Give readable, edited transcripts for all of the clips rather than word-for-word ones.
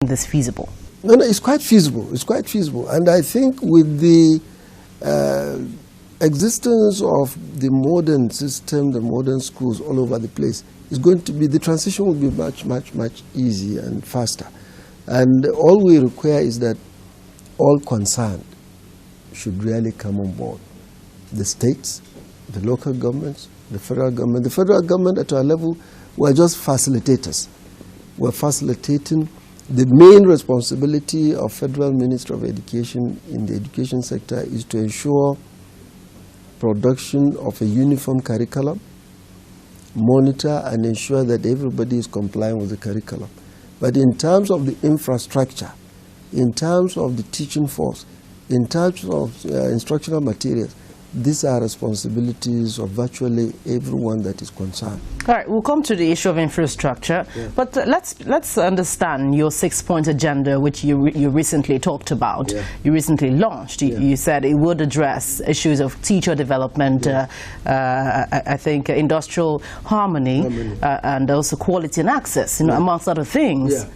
this feasible? No, it's quite feasible. It's quite feasible. And I think with the existence of the modern system, the modern schools all over the place, the transition will be much, much, much easier and faster. And all we require is that all concerned should really come on board. The states, the local governments, the federal government. The federal government at our level, we're just facilitators. We're facilitating. The main responsibility of Federal Ministry of Education in the education sector is to ensure production of a uniform curriculum, monitor and ensure that everybody is complying with the curriculum. But in terms of the infrastructure, in terms of the teaching force, in terms of instructional materials, these are responsibilities of virtually everyone that is concerned. All right, we'll come to the issue of infrastructure, but let's understand your 6-point agenda, which you recently talked about. You recently launched. You said it would address issues of teacher development, I think industrial harmony, and also quality and access, amongst other things.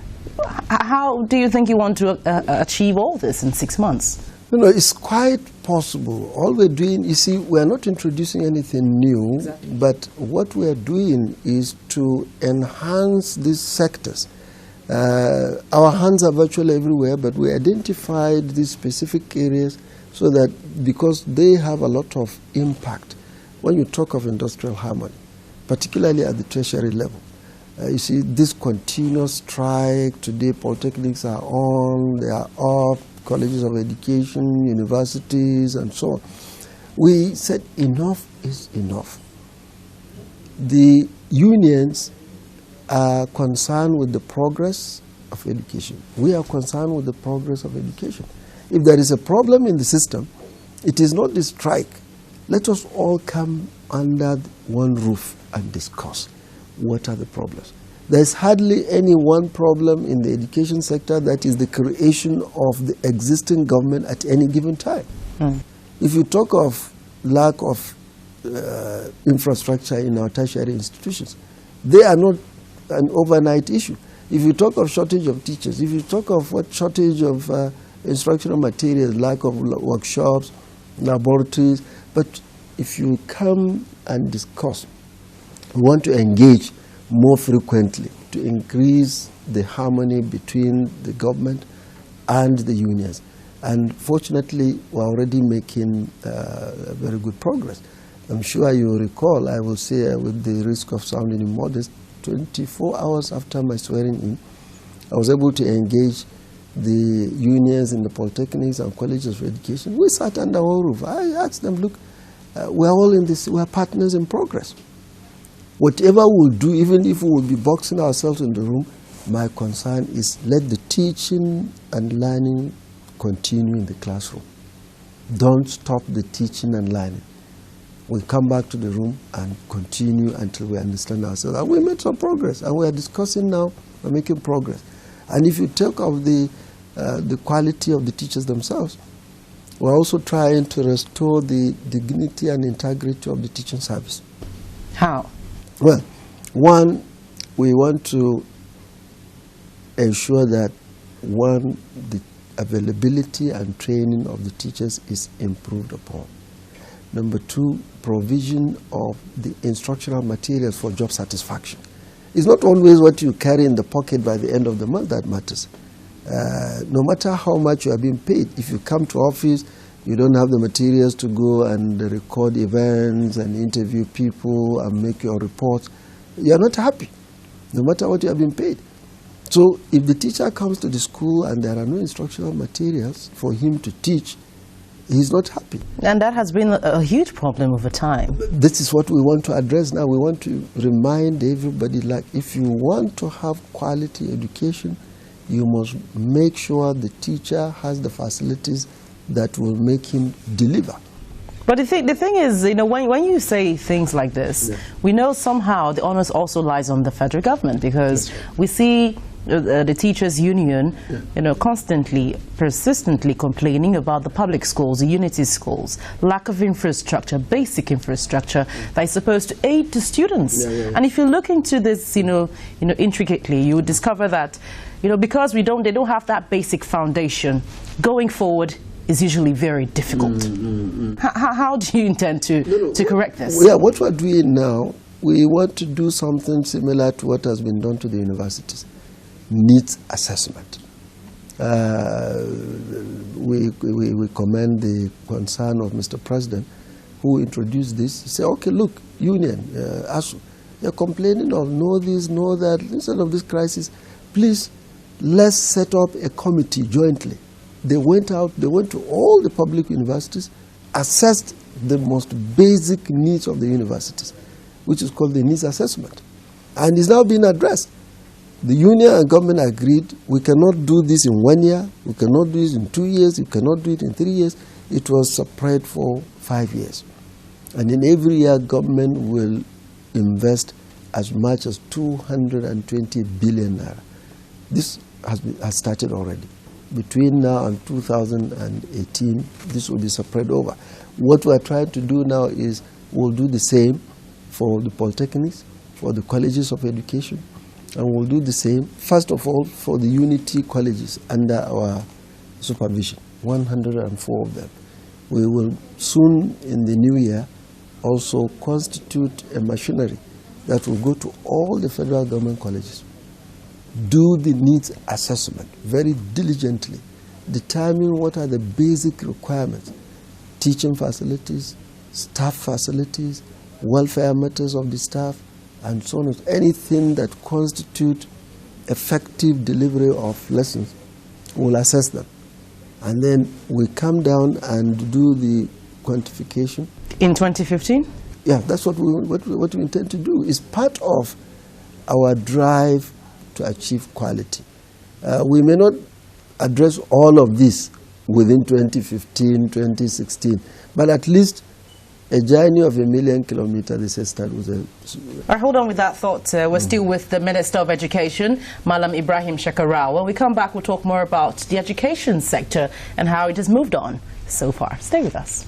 How do you think you want to achieve all this in 6 months? No, it's quite possible. All we're doing, you see, we're not introducing anything new, but what we're doing is to enhance these sectors. Our hands are virtually everywhere, but we identified these specific areas so that because they have a lot of impact when you talk of industrial harmony, particularly at the tertiary level. You see, this continuous strike, today polytechnics are on, they are off, colleges of education, universities, and so on. We said enough is enough. The unions are concerned with the progress of education. We are concerned with the progress of education. If there is a problem in the system, it is not the strike. Let us all come under one roof and discuss what are the problems. There's hardly any one problem in the education sector that is the creation of the existing government at any given time. If you talk of lack of infrastructure in our tertiary institutions, they are not an overnight issue. If you talk of shortage of teachers, if you talk of shortage of instructional materials, lack of workshops, laboratories, but if you come and discuss, we want to engage more frequently to increase the harmony between the government and the unions. And fortunately, we're already making very good progress. I'm sure you recall, I will say with the risk of sounding immodest, 24 hours after my swearing in, I was able to engage the unions in the polytechnics and colleges of education. We sat under one roof. I asked them, look, we're all in this, we're partners in progress. Whatever we'll do, even if we will be boxing ourselves in the room, my concern is let the teaching and learning continue in the classroom. Don't stop the teaching and learning. We come back to the room and continue until we understand ourselves. And we made some progress, and we are discussing now, we're making progress. And if you talk of the quality of the teachers themselves, we're also trying to restore the dignity and integrity of the teaching service. How? Well, one, we want to ensure that, one, the availability and training of the teachers is improved upon. Number two, provision of the instructional materials for job satisfaction. It's not always what you carry in the pocket by the end of the month that matters. No matter how much you are being paid, if you come to office, you don't have the materials to go and record events and interview people and make your reports, you're not happy, no matter what you have been paid. So if the teacher comes to the school and there are no instructional materials for him to teach, he's not happy. And that has been a huge problem over time. This is what we want to address now. We want to remind everybody, like, if you want to have quality education, you must make sure the teacher has the facilities that will make him deliver. But the thing is, when you say things like this, we know somehow the onus also lies on the federal government, because we see the teachers' union, constantly, persistently complaining about the public schools, the unity schools, lack of infrastructure, basic infrastructure that is supposed to aid the students. And if you look into this, intricately, you would discover that you know, because they don't have that basic foundation, going forward is usually very difficult. How do you intend to correct this? Yeah, what we're doing now, we want to do something similar to what has been done to the universities. Needs assessment. We commend the concern of Mr. President, who introduced this. He said, okay, look, union, ASU, you're complaining of no this, no that. Instead of this crisis, please, let's set up a committee jointly. They went to all the public universities, assessed the most basic needs of the universities, which is called the needs assessment. And it's now being addressed. The union and government agreed we cannot do this in 1 year, we cannot do this in 2 years, we cannot do it in 3 years. It was spread for 5 years. And in every year, government will invest as much as 220 billion naira. This has started already. Between now and 2018, this will be spread over. What we are trying to do now is we'll do the same for the polytechnics, for the colleges of education, and we'll do the same, first of all, for the unity colleges under our supervision, 104 of them. We will soon, in the new year, also constitute a machinery that will go to all the federal government colleges, do the needs assessment very diligently, determine what are the basic requirements, teaching facilities, staff facilities, welfare matters of the staff, and so on. Anything that constitutes effective delivery of lessons, we'll assess them. And then we come down and do the quantification. In 2015? Yeah, that's what we intend to do. It's part of our drive to achieve quality. We may not address all of this within 2015, 2016, but at least a journey of 1 million kilometers, they say, start with a... All right, hold on with that thought. We're still with the Minister of Education, Malam Ibrahim Shekarau. When we come back, we'll talk more about the education sector and how it has moved on so far. Stay with us.